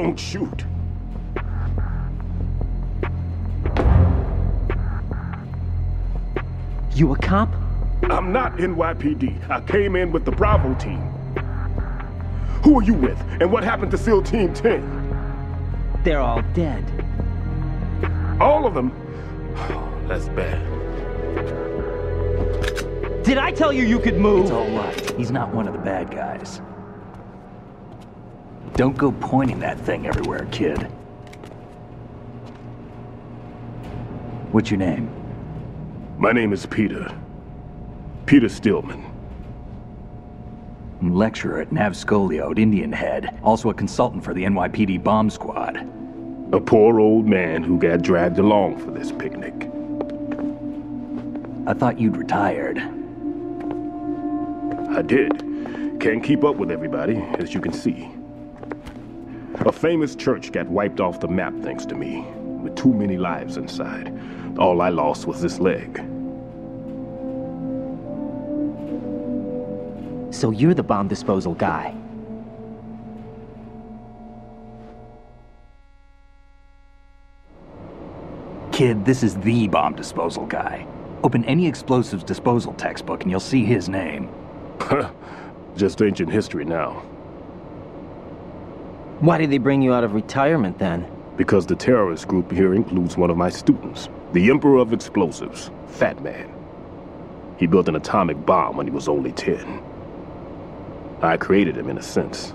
Don't shoot. You a cop? I'm not NYPD. I came in with the Bravo team. Who are you with? And what happened to SEAL Team 10? They're all dead. All of them? Oh, that's bad. Did I tell you you could move? It's all right. He's not one of the bad guys. Don't go pointing that thing everywhere, kid. What's your name? My name is Peter. Peter Stillman. Lecturer at Navscolio at Indian Head. Also a consultant for the NYPD bomb squad. A poor old man who got dragged along for this picnic. I thought you'd retired. I did. Can't keep up with everybody, as you can see. A famous church got wiped off the map thanks to me, with too many lives inside. All I lost was this leg. So you're the bomb disposal guy. Kid, this is the bomb disposal guy. Open any explosives disposal textbook and you'll see his name. Just ancient history now. Why did they bring you out of retirement then? Because the terrorist group here includes one of my students, the Emperor of Explosives, Fat Man. He built an atomic bomb when he was only 10. I created him in a sense.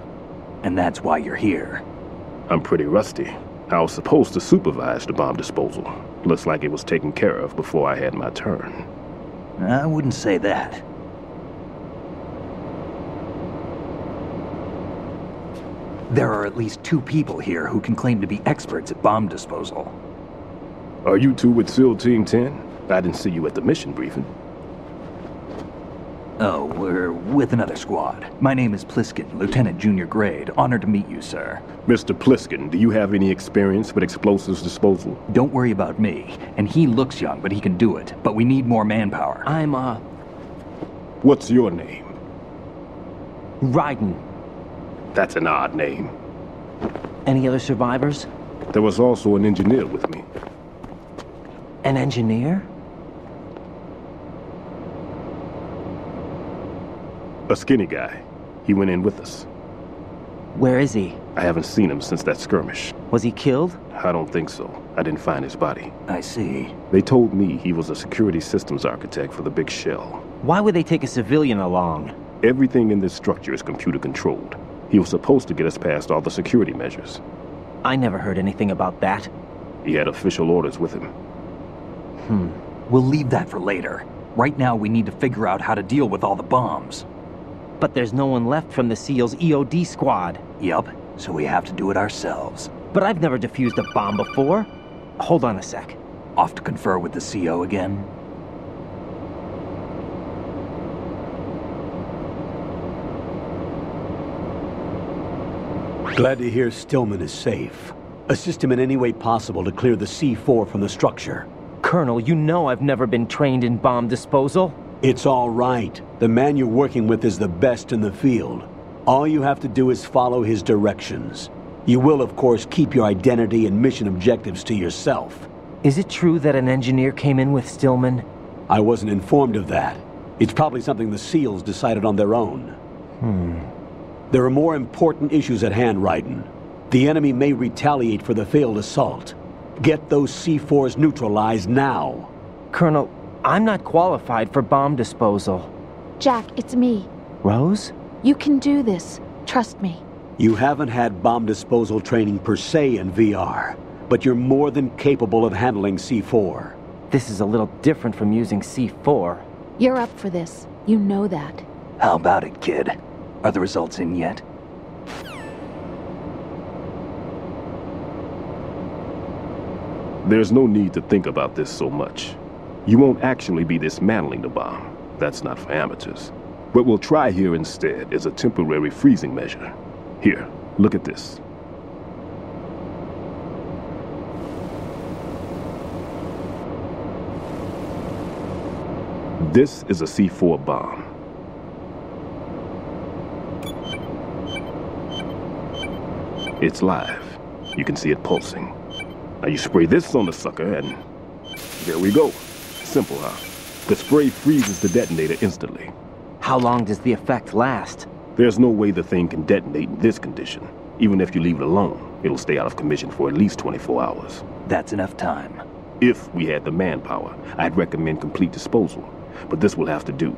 And that's why you're here. I'm pretty rusty. I was supposed to supervise the bomb disposal. Looks like it was taken care of before I had my turn. I wouldn't say that. There are at least 2 people here who can claim to be experts at bomb disposal. Are you two with SEAL Team 10? I didn't see you at the mission briefing. Oh, we're with another squad. My name is Pliskin, Lieutenant Junior Grade. Honored to meet you, sir. Mr. Pliskin, do you have any experience with explosives disposal? Don't worry about me. And he looks young, but he can do it. But we need more manpower. I'm, What's your name? Raiden. That's an odd name. Any other survivors? There was also an engineer with me. An engineer? A skinny guy. He went in with us. Where is he? I haven't seen him since that skirmish. Was he killed? I don't think so. I didn't find his body. I see. They told me he was a security systems architect for the big shell. Why would they take a civilian along? Everything in this structure is computer controlled. He was supposed to get us past all the security measures. I never heard anything about that. He had official orders with him. We'll leave that for later. Right now, we need to figure out how to deal with all the bombs. But there's no one left from the SEAL's EOD squad. Yup, so we have to do it ourselves. But I've never defused a bomb before. Hold on a sec. Off to confer with the CO again? Glad to hear Stillman is safe. Assist him in any way possible to clear the C4 from the structure. Colonel, you know I've never been trained in bomb disposal. It's all right. The man you're working with is the best in the field. All you have to do is follow his directions. You will, of course, keep your identity and mission objectives to yourself. Is it true that an engineer came in with Stillman? I wasn't informed of that. It's probably something the SEALs decided on their own. There are more important issues at hand, Raiden. The enemy may retaliate for the failed assault. Get those C4s neutralized now. Colonel, I'm not qualified for bomb disposal. Jack, it's me. Rose? You can do this. Trust me. You haven't had bomb disposal training per se in VR, but you're more than capable of handling C4. This is a little different from using C4. You're up for this. You know that. How about it, kid? Are the results in yet? There's no need to think about this so much. You won't actually be dismantling the bomb. That's not for amateurs. What we'll try here instead is a temporary freezing measure. Here, look at this. This is a C4 bomb. It's live. You can see it pulsing. Now you spray this on the sucker and there we go. Simple, huh? The spray freezes the detonator instantly. How long does the effect last? There's no way the thing can detonate in this condition. Even if you leave it alone, it'll stay out of commission for at least 24 hours. That's enough time. If we had the manpower, I'd recommend complete disposal. But this will have to do.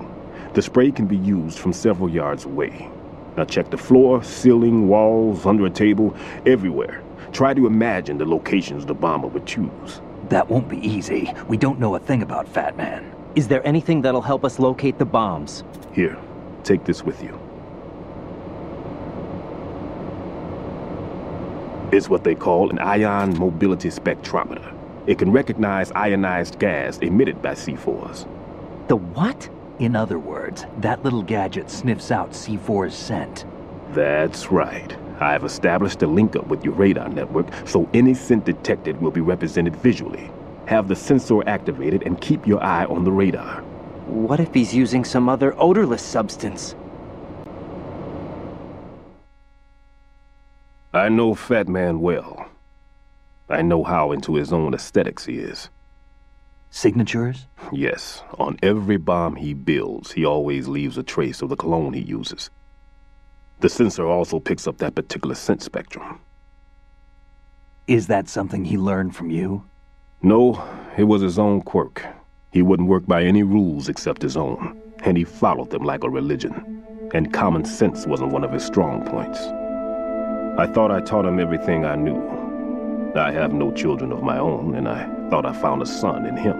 The spray can be used from several yards away. Now check the floor, ceiling, walls, under a table, everywhere. Try to imagine the locations the bomber would choose. That won't be easy. We don't know a thing about Fat Man. Is there anything that'll help us locate the bombs? Here, take this with you. It's what they call an ion mobility spectrometer. It can recognize ionized gas emitted by C4s. The what? In other words, that little gadget sniffs out C4's scent. That's right. I've established a link up with your radar network, so any scent detected will be represented visually. Have the sensor activated and keep your eye on the radar. What if he's using some other odorless substance? I know Fat Man well. I know how into his own aesthetics he is. Signatures? Yes, on every bomb he builds, he always leaves a trace of the cologne he uses. The sensor also picks up that particular scent spectrum. Is that something he learned from you? No, it was his own quirk. He wouldn't work by any rules except his own, and he followed them like a religion. And common sense wasn't one of his strong points. I thought I taught him everything I knew. I have no children of my own, and I thought I found a son in him.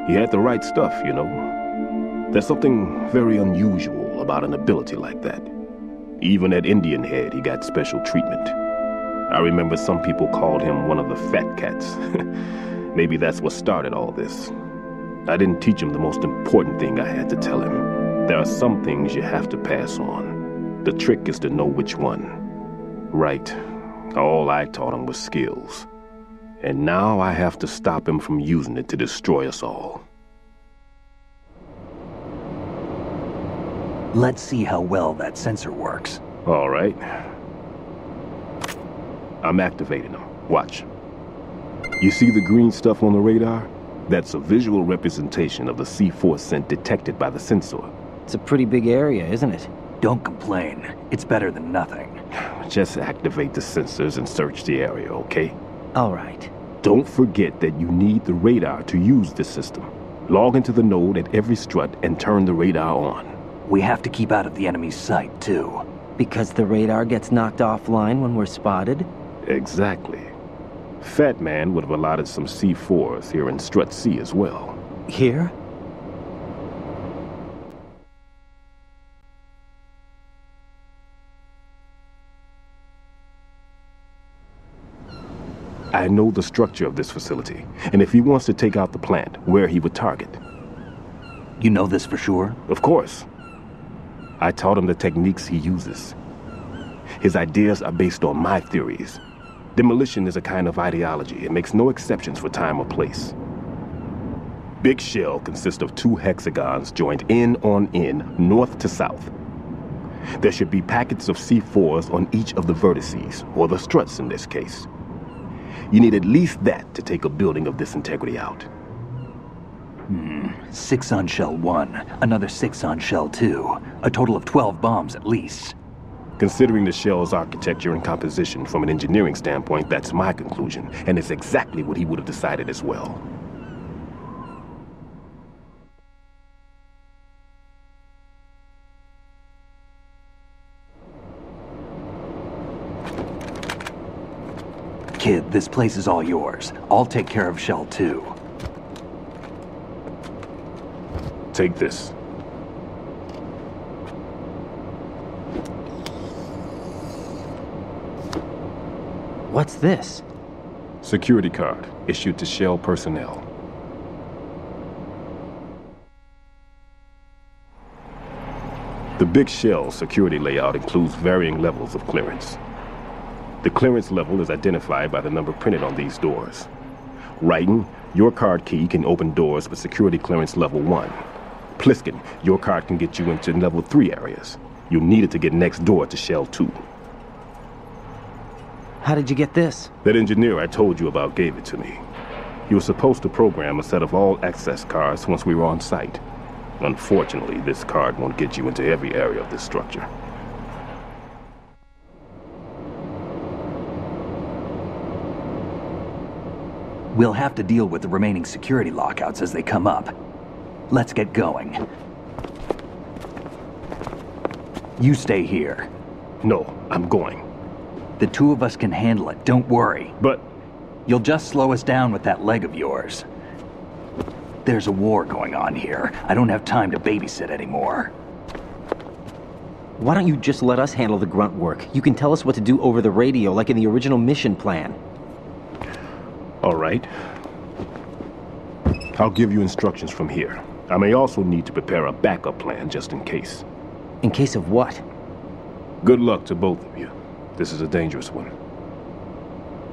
He had the right stuff, you know. There's something very unusual about an ability like that. Even at Indian Head, he got special treatment. I remember some people called him one of the fat cats. Maybe that's what started all this. I didn't teach him the most important thing I had to tell him. There are some things you have to pass on. The trick is to know which one. Right. All I taught him was skills. And now I have to stop him from using it to destroy us all. Let's see how well that sensor works. All right. I'm activating them. Watch. You see the green stuff on the radar? That's a visual representation of the C4 scent detected by the sensor. It's a pretty big area, isn't it? Don't complain. It's better than nothing. Just activate the sensors and search the area, okay? All right. Don't forget that you need the radar to use the system. Log into the node at every strut and turn the radar on. We have to keep out of the enemy's sight, too. Because the radar gets knocked offline when we're spotted? Exactly. Fat Man would have allotted some C4s here in Strut C as well. Here? I know the structure of this facility, and if he wants to take out the plant, where he would target. You know this for sure? Of course. I taught him the techniques he uses. His ideas are based on my theories. Demolition is a kind of ideology. It makes no exceptions for time or place. Big shell consists of 2 hexagons joined end on end, north to south. There should be packets of C4s on each of the vertices, or the struts in this case. You need at least that to take a building of this integrity out. 6 on shell 1, another 6 on shell 2. A total of 12 bombs at least. Considering the shell's architecture and composition from an engineering standpoint, that's my conclusion, and it's exactly what he would have decided as well. Kid, this place is all yours. I'll take care of shell 2. Take this. What's this? Security card, issued to Shell personnel. The Big Shell security layout includes varying levels of clearance. The clearance level is identified by the number printed on these doors. Writing, your card key can open doors with security clearance level 1. Pliskin, your card can get you into level 3 areas. You'll need it to get next door to Shell 2. How did you get this? That engineer I told you about gave it to me. He was supposed to program a set of all-access cards once we were on site. Unfortunately, this card won't get you into every area of this structure. We'll have to deal with the remaining security lockouts as they come up. Let's get going. You stay here. No, I'm going. The two of us can handle it, don't worry. But... You'll just slow us down with that leg of yours. There's a war going on here. I don't have time to babysit anymore. Why don't you just let us handle the grunt work? You can tell us what to do over the radio, like in the original mission plan. All right. I'll give you instructions from here. I may also need to prepare a backup plan just in case. In case of what? Good luck to both of you. This is a dangerous one.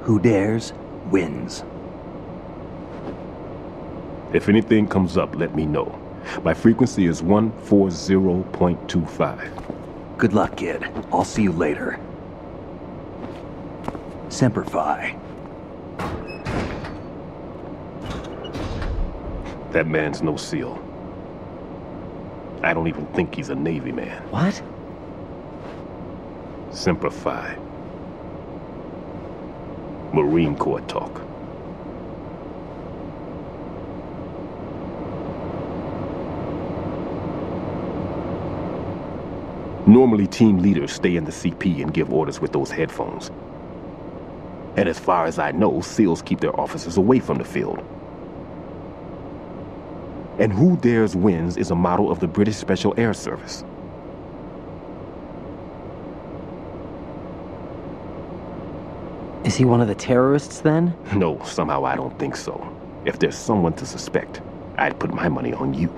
Who dares, wins. If anything comes up, let me know. My frequency is 140.25. Good luck, kid. I'll see you later. Semper Fi. That man's no SEAL. I don't even think he's a Navy man. What? Semper Fi. Marine Corps talk. Normally, team leaders stay in the CP and give orders with those headphones. And as far as I know, SEALs keep their officers away from the field. And Who Dares Wins is a model of the British Special Air Service. Is he one of the terrorists, then? No, somehow I don't think so. If there's someone to suspect, I'd put my money on you.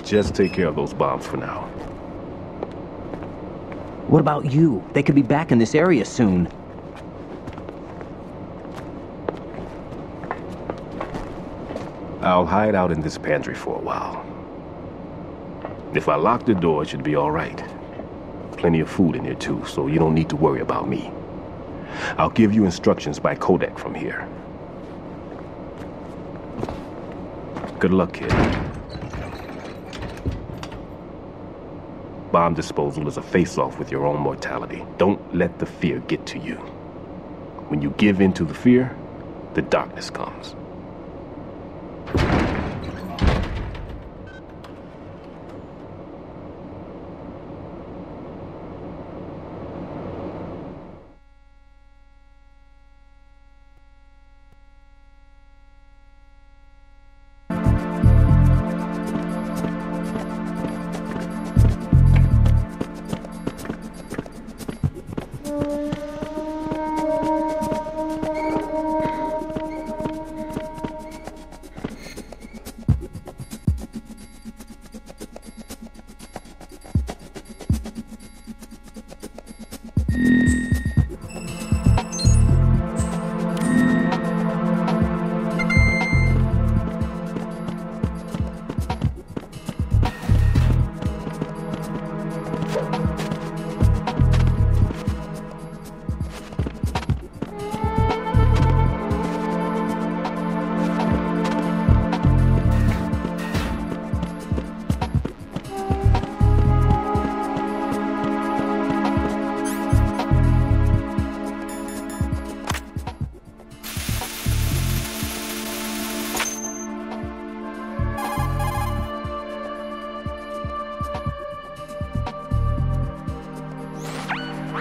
Just take care of those bombs for now. What about you? They could be back in this area soon. I'll hide out in this pantry for a while. If I lock the door, it should be all right. Plenty of food in here too, so you don't need to worry about me. I'll give you instructions by codec from here. Good luck, kid. Bomb disposal is a face-off with your own mortality. Don't let the fear get to you. When you give in to the fear, the darkness comes.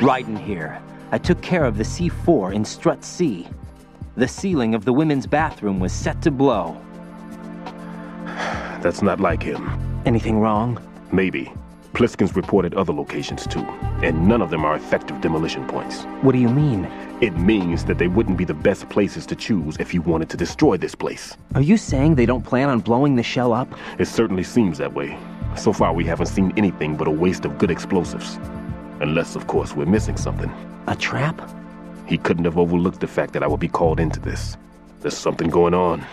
Raiden here. I took care of the C4 in Strut C. The ceiling of the women's bathroom was set to blow. That's not like him. Anything wrong? Maybe. Pliskin's reported other locations too, and none of them are effective demolition points. What do you mean? It means that they wouldn't be the best places to choose if you wanted to destroy this place. Are you saying they don't plan on blowing the shell up? It certainly seems that way. So far we haven't seen anything but a waste of good explosives. Unless, of course, we're missing something. A trap? He couldn't have overlooked the fact that I would be called into this. There's something going on.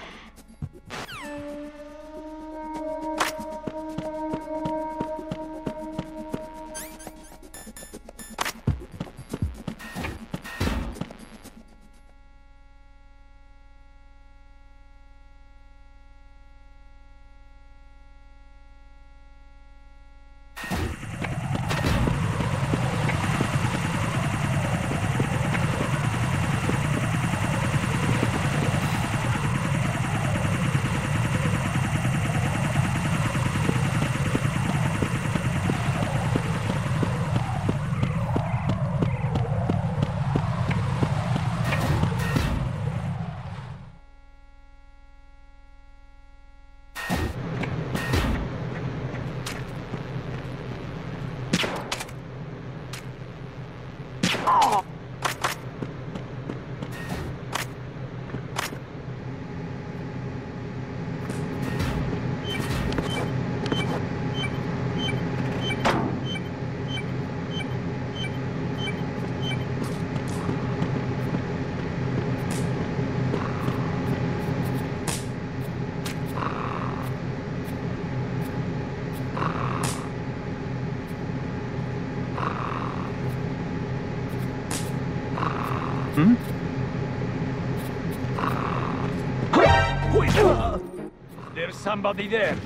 There's somebody there.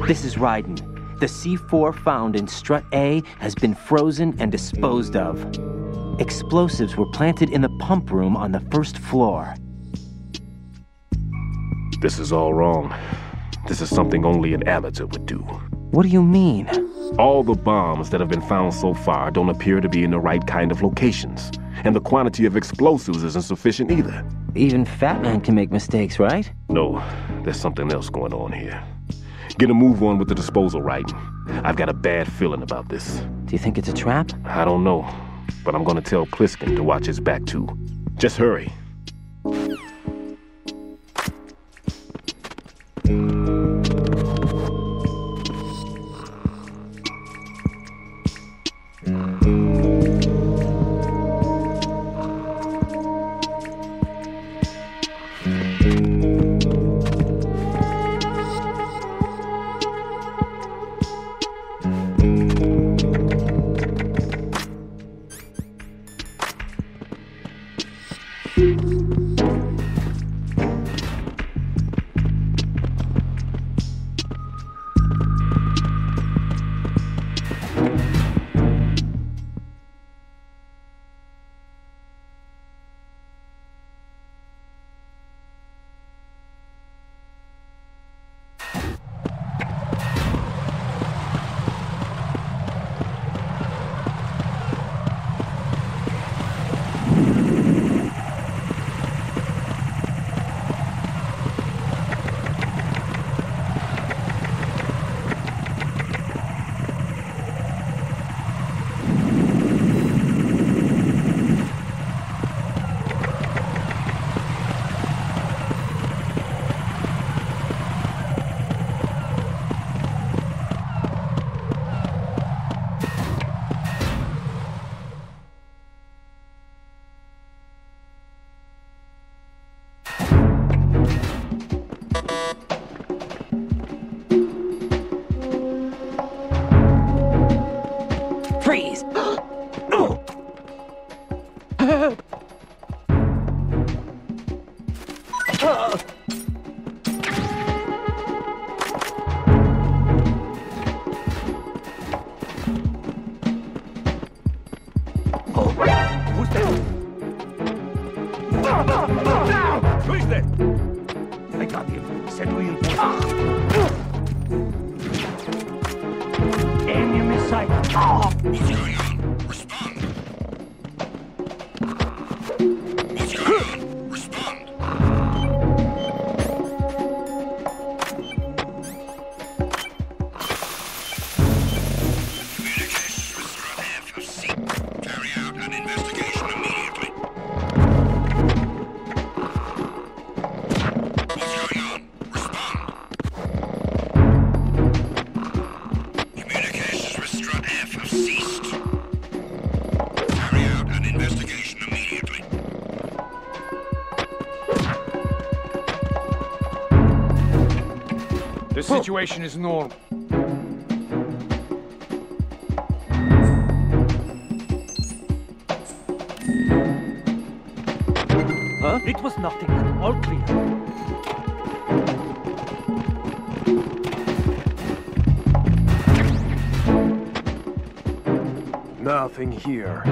This is Ryden. The C4 found in strut A has been frozen and disposed of. Explosives were planted in the pump room on the first floor. This is all wrong. This is something only an amateur would do. What do you mean? All the bombs that have been found so far don't appear to be in the right kind of locations. And the quantity of explosives isn't sufficient either. Even Fat Man can make mistakes, right? No, there's something else going on here. Get a move on with the disposal, right? I've got a bad feeling about this. Do you think it's a trap? I don't know, but I'm gonna tell Pliskin to watch his back too. Just hurry. Who's there? Who is that? I got him. Send reinforcements. Enemy sight. What's going on? Respond. What's going on? Respond. Communications with Strut FFC. Carry out an investigation immediately. What's going on? Respond. Communications with Strut F have ceased. Carry out an investigation immediately. The situation is normal. Huh? It was nothing. All clear. Nothing here.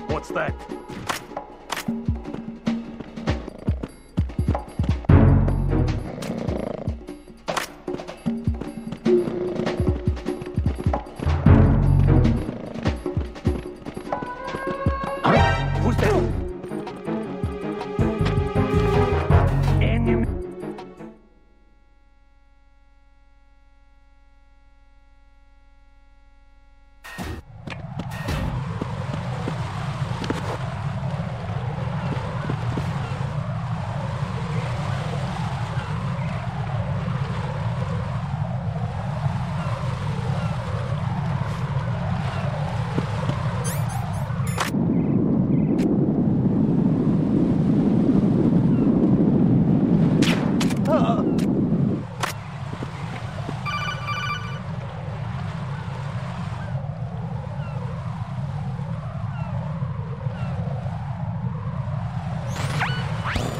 What's that? Who's there? Enemy.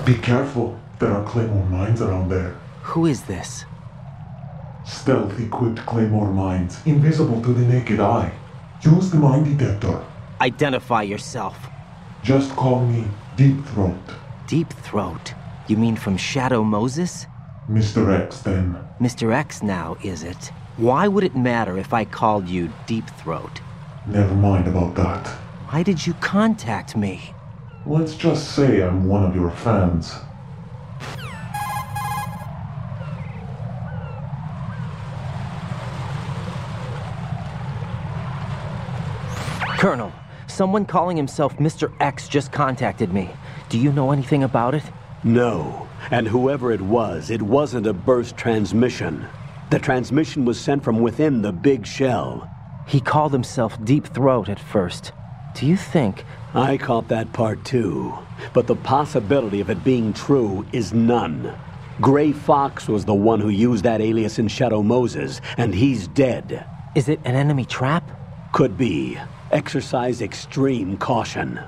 Be careful, there are Claymore mines around there. Who is this? Stealth-equipped Claymore mines, invisible to the naked eye. Use the mine detector. Identify yourself. Just call me Deep Throat. Deep Throat? You mean from Shadow Moses? Mr. X, then. Mr. X now, is it? Why would it matter if I called you Deep Throat? Never mind about that. Why did you contact me? Let's just say I'm one of your fans. Colonel, someone calling himself Mr. X just contacted me. Do you know anything about it? No. And whoever it wasn't a burst transmission. The transmission was sent from within the big shell. He called himself Deep Throat at first. Do you think... I caught that part too. But the possibility of it being true is none. Gray Fox was the one who used that alias in Shadow Moses, and he's dead. Is it an enemy trap? Could be. Exercise extreme caution.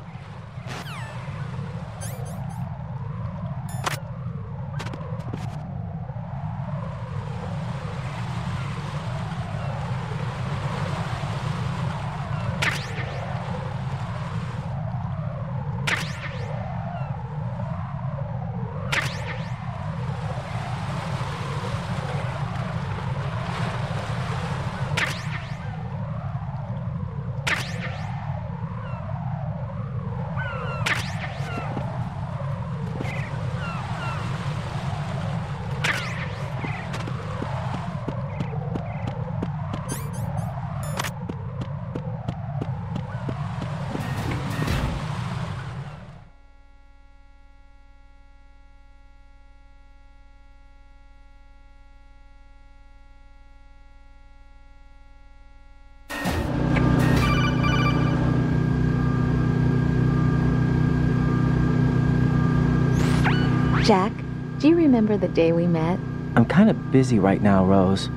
Jack, do you remember the day we met? I'm kind of busy right now, Rose.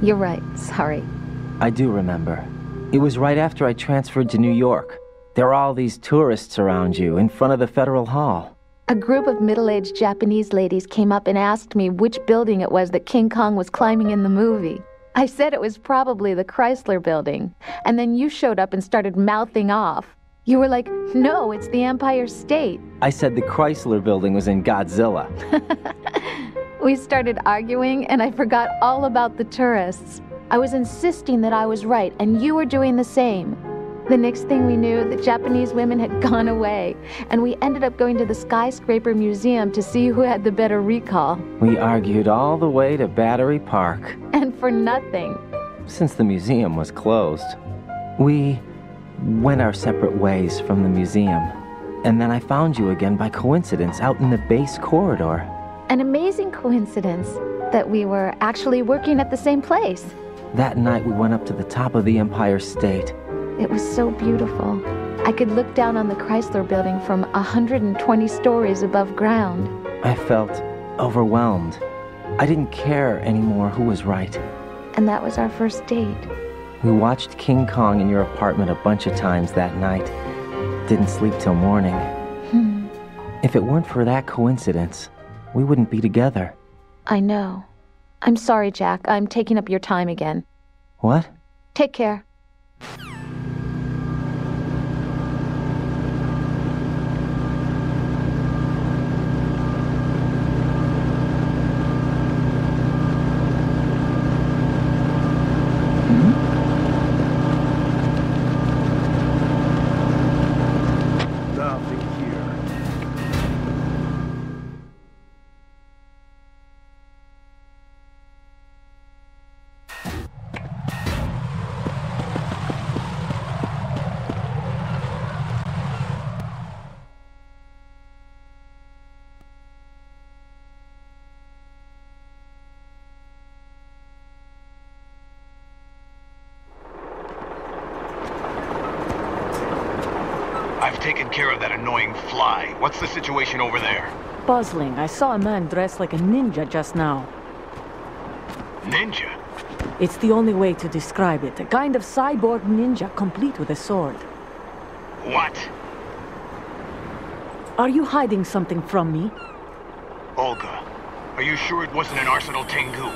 You're right, sorry. I do remember. It was right after I transferred to New York. There were all these tourists around you in front of the Federal Hall. A group of middle-aged Japanese ladies came up and asked me which building it was that King Kong was climbing in the movie. I said it was probably the Chrysler Building, and then you showed up and started mouthing off. You were like, no, it's the Empire State. I said the Chrysler Building was in Godzilla. We started arguing, and I forgot all about the tourists. I was insisting that I was right, and you were doing the same. The next thing we knew, the Japanese women had gone away, and we ended up going to the Skyscraper Museum to see who had the better recall. We argued all the way to Battery Park. And for nothing. Since the museum was closed. We went our separate ways from the museum. And then I found you again by coincidence out in the base corridor. An amazing coincidence that we were actually working at the same place. That night we went up to the top of the Empire State. It was so beautiful. I could look down on the Chrysler Building from 120 stories above ground. I felt overwhelmed. I didn't care anymore who was right. And that was our first date. We watched King Kong in your apartment a bunch of times that night. Didn't sleep till morning. If it weren't for that coincidence, we wouldn't be together. I know. I'm sorry, Jack. I'm taking up your time again. What? Take care. Nothing here. I've taken care of that annoying fly. What's the situation over there? Puzzling. I saw a man dressed like a ninja just now. Ninja? It's the only way to describe it. A kind of cyborg ninja, complete with a sword. What? Are you hiding something from me? Olga, are you sure it wasn't an Arsenal Tengu?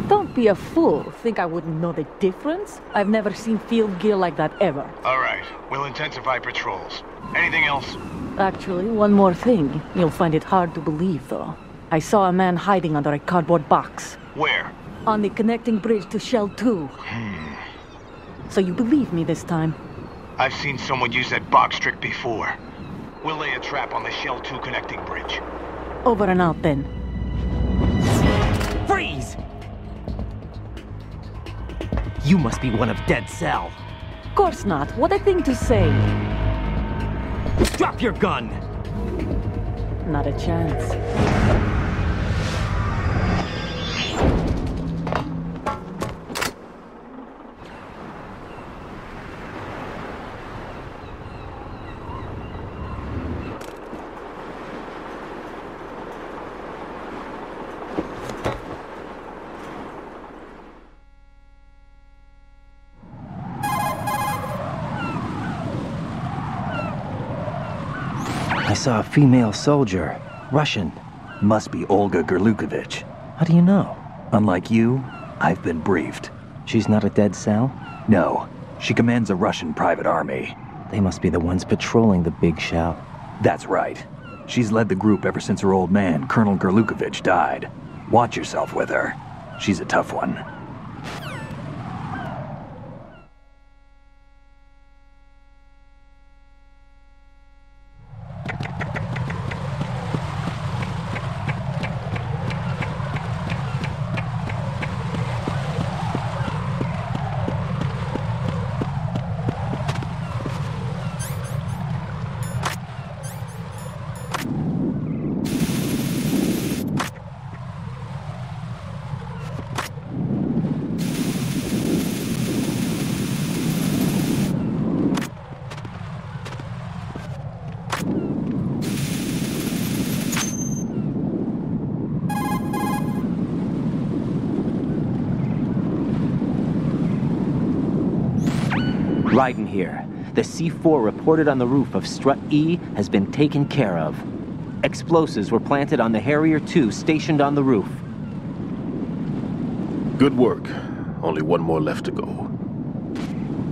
Don't be a fool. Think I wouldn't know the difference? I've never seen field gear like that ever. All right, we'll intensify patrols. Anything else? Actually, one more thing. You'll find it hard to believe, though. I saw a man hiding under a cardboard box. Where? On the connecting bridge to Shell 2. So you believe me this time? I've seen someone use that box trick before. We'll lay a trap on the Shell 2 connecting bridge. Over and out, then. Freeze! You must be one of Dead Cell. Of course not. What a thing to say. Drop your gun! Not a chance. I saw a female soldier. Russian. Must be Olga Gerlukovich. How do you know? Unlike you, I've been briefed. She's not a Dead Cell? No, she commands a Russian private army. They must be the ones patrolling the big shell. That's right. She's led the group ever since her old man, Colonel Gerlukovich, died. Watch yourself with her. She's a tough one. Ryden here. The C4 reported on the roof of Strut E has been taken care of. Explosives were planted on the Harrier 2 stationed on the roof. Good work. Only one more left to go.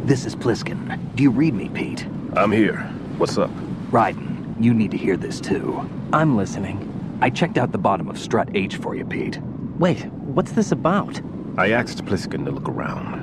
This is Pliskin. Do you read me, Pete? I'm here. What's up? Ryden, you need to hear this too. I'm listening. I checked out the bottom of Strut H for you, Pete. Wait, what's this about? I asked Pliskin to look around.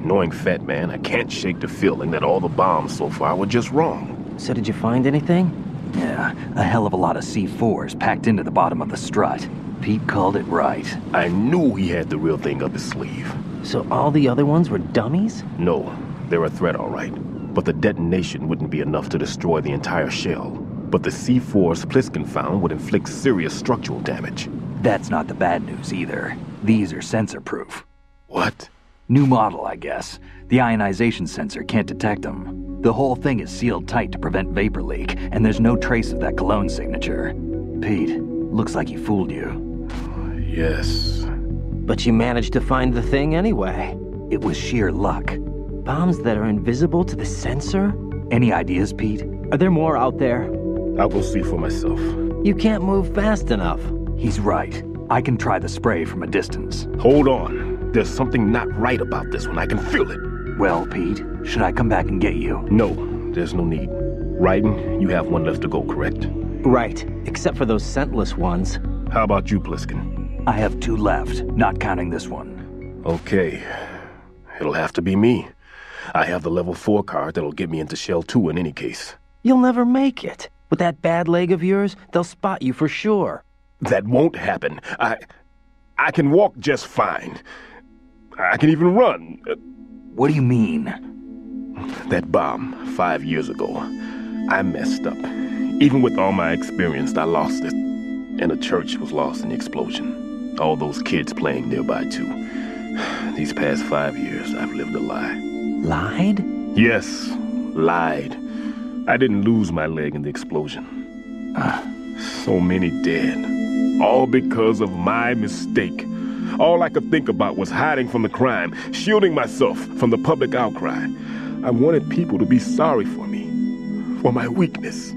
Knowing Fat Man, I can't shake the feeling that all the bombs so far were just wrong. So did you find anything? Yeah, a hell of a lot of C4s packed into the bottom of the strut. Pete called it right. I knew he had the real thing up his sleeve. So all the other ones were dummies? No, they're a threat, all right. But the detonation wouldn't be enough to destroy the entire shell. But the C4s Pliskin found would inflict serious structural damage. That's not the bad news either. These are sensor-proof. What? New model, I guess. The ionization sensor can't detect them. The whole thing is sealed tight to prevent vapor leak, and there's no trace of that cologne signature. Pete, looks like he fooled you. Yes. But you managed to find the thing anyway. It was sheer luck. Bombs that are invisible to the sensor? Any ideas, Pete? Are there more out there? I'll go see for myself. You can't move fast enough. He's right. I can try the spray from a distance. Hold on. There's something not right about this one. I can feel it. Well, Pete, should I come back and get you? No, there's no need. Ryden, you have one left to go, correct? Right, except for those scentless ones. How about you, Pliskin? I have 2 left, not counting this one. Okay. It'll have to be me. I have the level 4 card that'll get me into Shell 2 in any case. You'll never make it. With that bad leg of yours, they'll spot you for sure. That won't happen. I can walk just fine. I can even run. What do you mean? That bomb, 5 years ago. I messed up. Even with all my experience, I lost it. And the church was lost in the explosion. All those kids playing nearby, too. These past 5 years, I've lived a lie. Lied? Yes, lied. I didn't lose my leg in the explosion. So many dead. All because of my mistake. All I could think about was hiding from the crime, shielding myself from the public outcry. I wanted people to be sorry for me, for my weakness.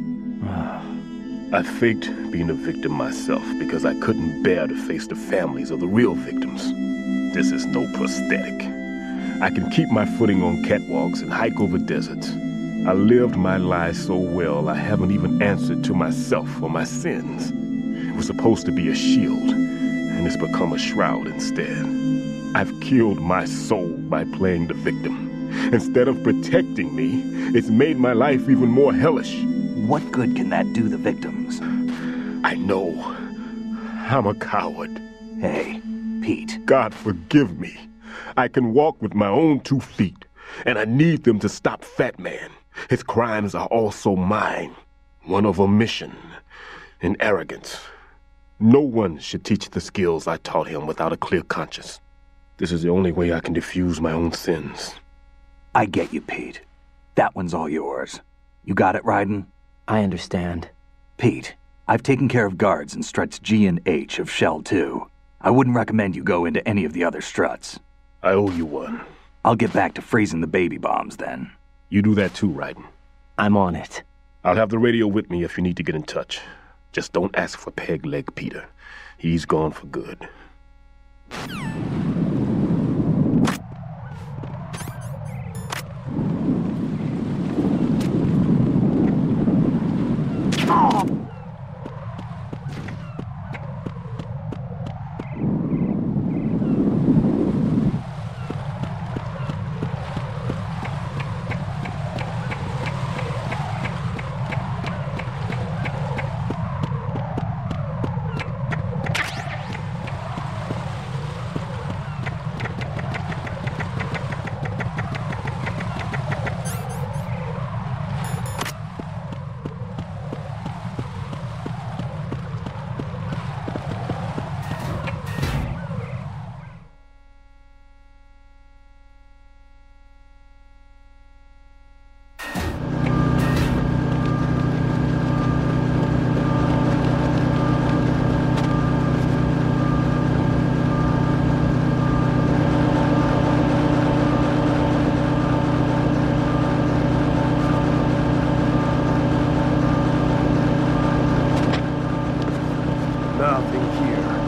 I faked being a victim myself because I couldn't bear to face the families of the real victims. This is no prosthetic. I can keep my footing on catwalks and hike over deserts. I lived my lie so well I haven't even answered to myself for my sins. It was supposed to be a shield, and it's become a shroud instead. I've killed my soul by playing the victim. Instead of protecting me, it's made my life even more hellish. What good can that do the victims? I know. I'm a coward. Hey, Pete. God forgive me. I can walk with my own 2 feet, and I need them to stop Fat Man. His crimes are also mine. One of omission and arrogance. No one should teach the skills I taught him without a clear conscience. This is the only way I can diffuse my own sins. I get you, Pete. That one's all yours. You got it, Ryden? I understand. Pete, I've taken care of guards in struts G and H of Shell 2. I wouldn't recommend you go into any of the other struts. I owe you one. I'll get back to freezing the baby bombs then. You do that too, Ryden. I'm on it. I'll have the radio with me if you need to get in touch. Just don't ask for Peg Leg Peter. He's gone for good. Nothing here.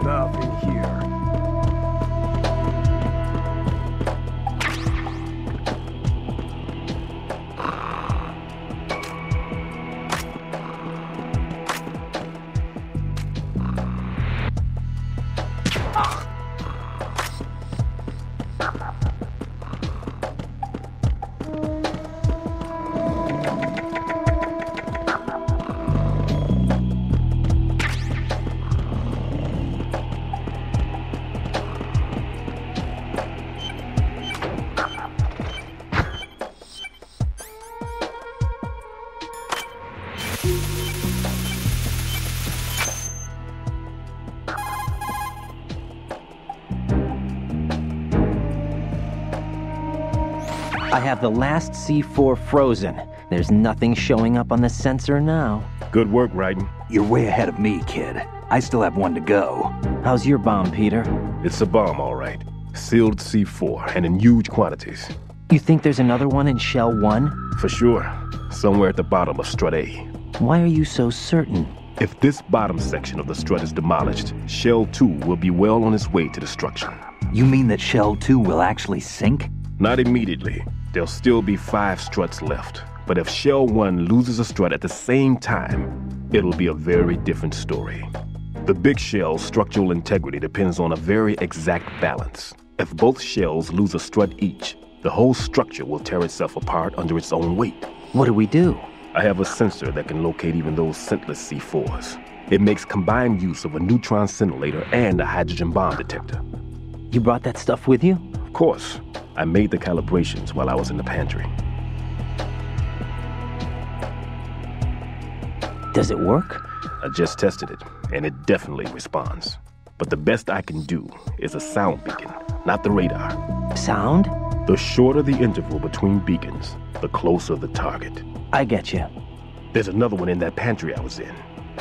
Nothing here. I have the last C4 frozen. There's nothing showing up on the sensor now. Good work, Ryden. You're way ahead of me, kid. I still have one to go. How's your bomb, Peter? It's a bomb, all right. Sealed C4, and in huge quantities. You think there's another one in Shell 1? For sure. Somewhere at the bottom of Strut A. Why are you so certain? If this bottom section of the strut is demolished, Shell 2 will be well on its way to destruction. You mean that Shell 2 will actually sink? Not immediately. There'll still be 5 struts left. But if Shell 1 loses a strut at the same time, it'll be a very different story. The big shell's structural integrity depends on a very exact balance. If both shells lose a strut each, the whole structure will tear itself apart under its own weight. What do we do? I have a sensor that can locate even those scentless C4s. It makes combined use of a neutron scintillator and a hydrogen bomb detector. You brought that stuff with you? Of course. I made the calibrations while I was in the pantry. Does it work? I just tested it, and it definitely responds. But the best I can do is a sound beacon, not the radar. Sound? The shorter the interval between beacons, the closer the target. I get you. There's another one in that pantry I was in.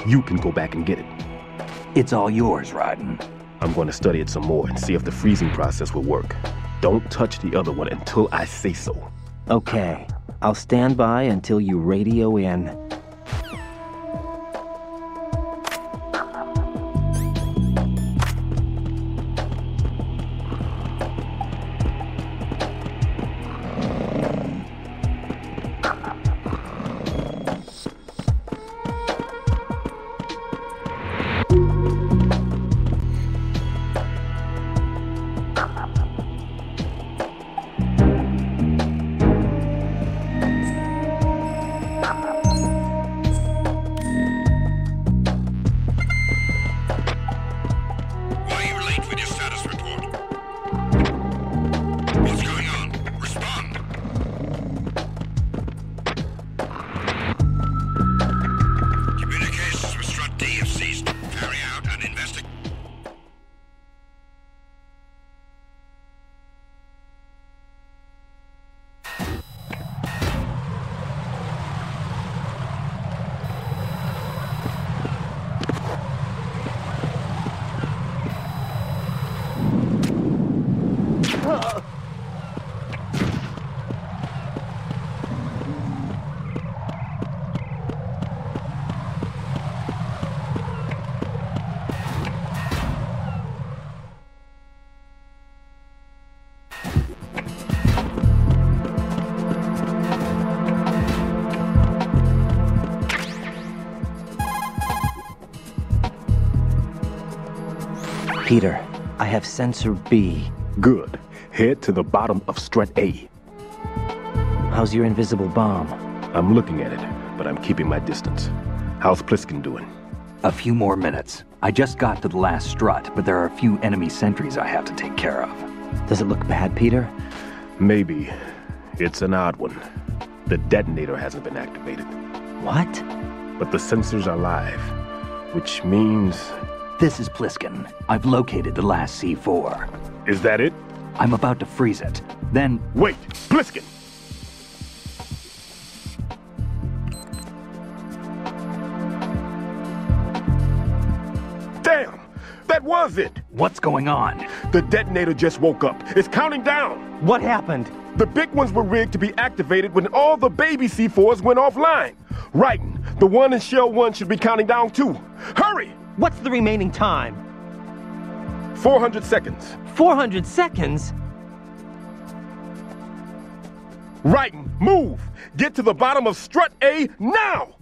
You can go back and get it. It's all yours, Ryden. I'm going to study it some more and see if the freezing process will work. Don't touch the other one until I say so. Okay. I'll stand by until you radio in. Peter, I have sensor B. Good. Head to the bottom of strut A. How's your invisible bomb? I'm looking at it, but I'm keeping my distance. How's Pliskin doing? A few more minutes. I just got to the last strut, but there are a few enemy sentries I have to take care of. Does it look bad, Peter? Maybe. It's an odd one. The detonator hasn't been activated. What? But the sensors are live, which means... This is Pliskin. I've located the last C4. Is that it? I'm about to freeze it. Then... Wait! Pliskin! Damn! That was it! What's going on? The detonator just woke up. It's counting down! What happened? The big ones were rigged to be activated when all the baby C4s went offline. Writing, the one in Shell 1 should be counting down too. Hurry! What's the remaining time? 400 seconds. 400 seconds? Writing, move! Get to the bottom of strut A now!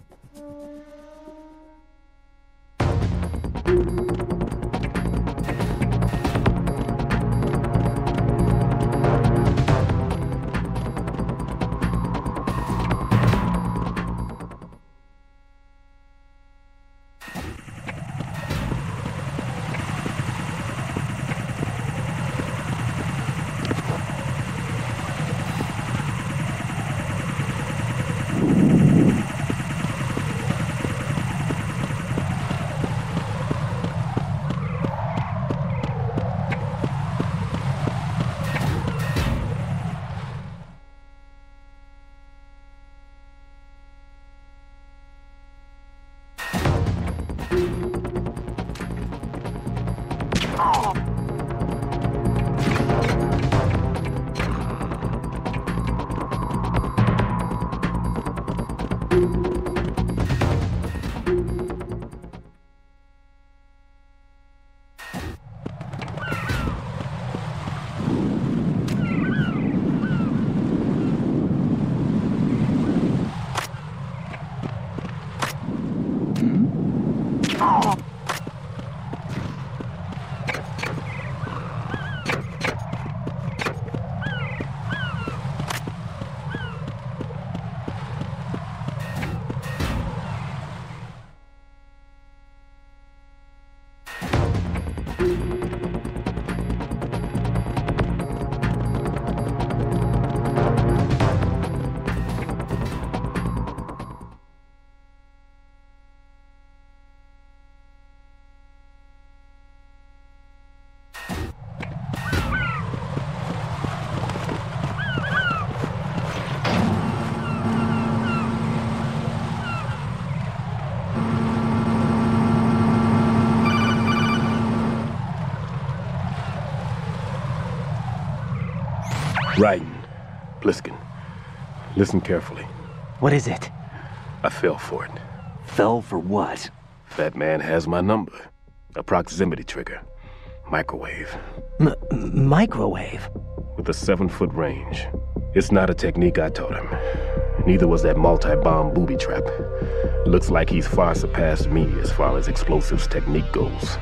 Writing. Pliskin. Listen carefully. What is it? I fell for it. Fell for what? Fat man has my number. A proximity trigger. Microwave. Microwave? With a 7-foot range. It's not a technique I taught him. Neither was that multi-bomb booby trap. Looks like he's far surpassed me as far as explosives technique goes.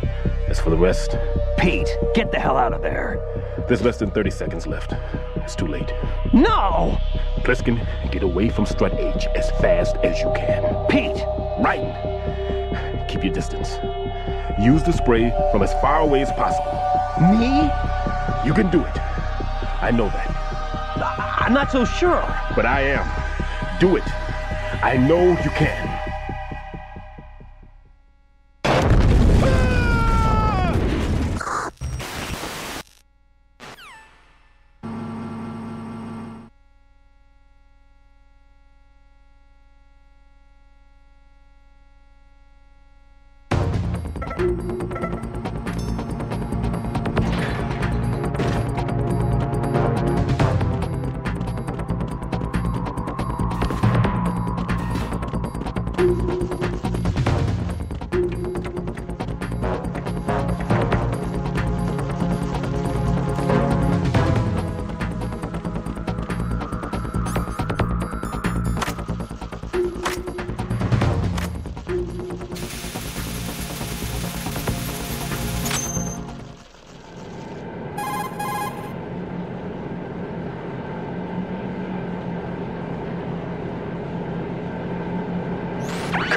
As for the rest... Pete, get the hell out of there. There's less than 30 seconds left. It's too late. No! Pliskin, get away from strut H as fast as you can. Pete! Right! Keep your distance. Use the spray from as far away as possible. Me? You can do it. I know that. I'm not so sure. But I am. Do it. I know you can.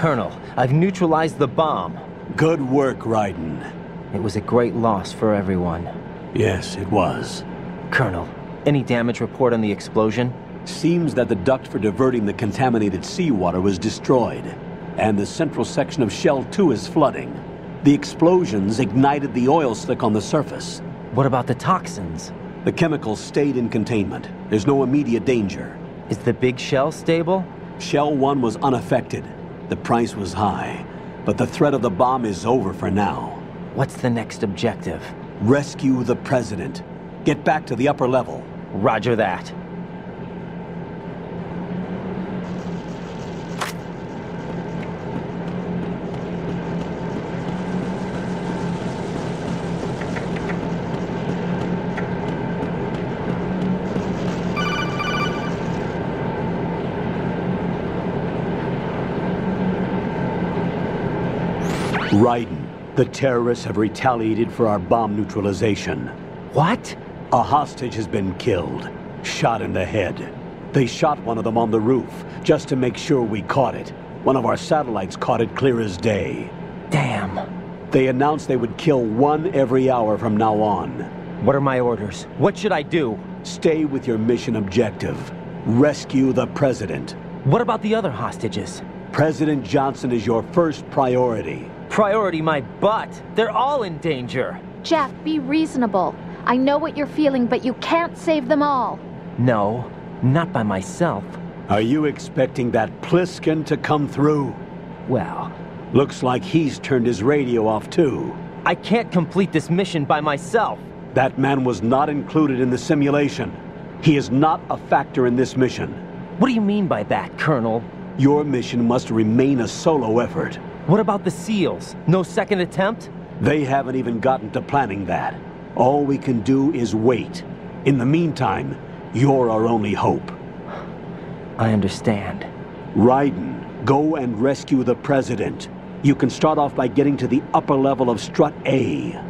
Colonel, I've neutralized the bomb. Good work, Raiden. It was a great loss for everyone. Yes, it was. Colonel, any damage report on the explosion? Seems that the duct for diverting the contaminated seawater was destroyed, and the central section of Shell 2 is flooding. The explosions ignited the oil slick on the surface. What about the toxins? The chemicals stayed in containment. There's no immediate danger. Is the big shell stable? Shell 1 was unaffected. The price was high, but the threat of the bomb is over for now. What's the next objective? Rescue the President. Get back to the upper level. Roger that. Raiden, the terrorists have retaliated for our bomb neutralization. What? A hostage has been killed, shot in the head. They shot one of them on the roof, just to make sure we caught it. One of our satellites caught it clear as day. Damn. They announced they would kill one every hour from now on. What are my orders? What should I do? Stay with your mission objective. Rescue the President. What about the other hostages? President Johnson is your first priority. Priority my butt. They're all in danger. Jack, be reasonable. I know what you're feeling, but you can't save them all. No, not by myself. Are you expecting that Pliskin to come through? Well, looks like he's turned his radio off too. I can't complete this mission by myself. That man was not included in the simulation. He is not a factor in this mission. What do you mean by that, Colonel? Your mission must remain a solo effort. What about the SEALs? No second attempt? They haven't even gotten to planning that. All we can do is wait. In the meantime, you're our only hope. I understand. Raiden, go and rescue the President. You can start off by getting to the upper level of Strut A.